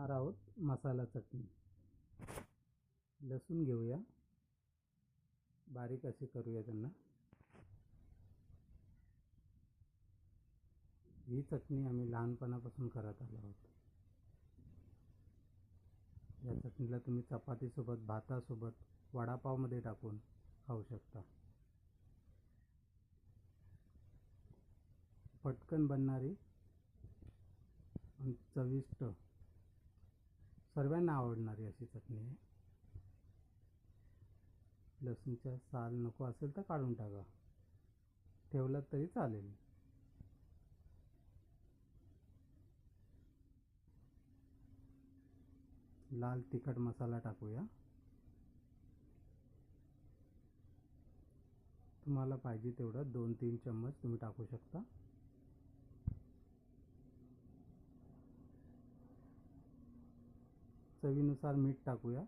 बनवणार आहोत मसाला चटणी। लसूण घेऊया, बारीक असे करूया त्यांना। ही चटणी आम्ही लहानपणापासून करत आलो आहोत। या चटणीला तुम्ही चपातीसोबत, भातासोबत, वडापावमध्ये टाकून खाऊ शकता। पटकन बनणारी आणि चविष्ट, सर्वांना आवडणारी अशी चटणी आहे। लसूणचा साल नको असेल तर काढून टाका, ठेवलं तरी चालेल। लाल तिखट मसाला टाकूया। तुम्हाला पाहिजे तेवढं 2-3 चम्मच तुम्ही टाकू शकता। चवीनुसार मीठ टाकूया।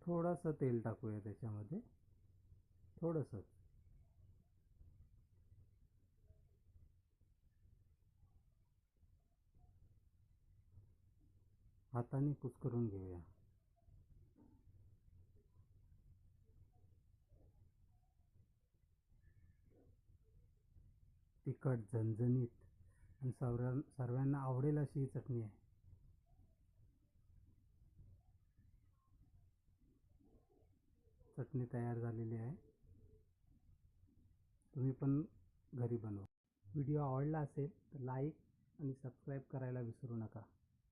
थोडंसं तेल टाकूया त्याच्यामध्ये, थोडंसं। हाताने कुस्करून घेऊया। तिखट, झणझणीत आणि सर्वांना आवडेल अशी ही चटणी आहे। चटणी तयार झालेली आहे, तुम्ही पण घरी बनवा। व्हिडिओ आवडला असेल तर लाईक आणि सबस्क्राईब करायला विसरू नका।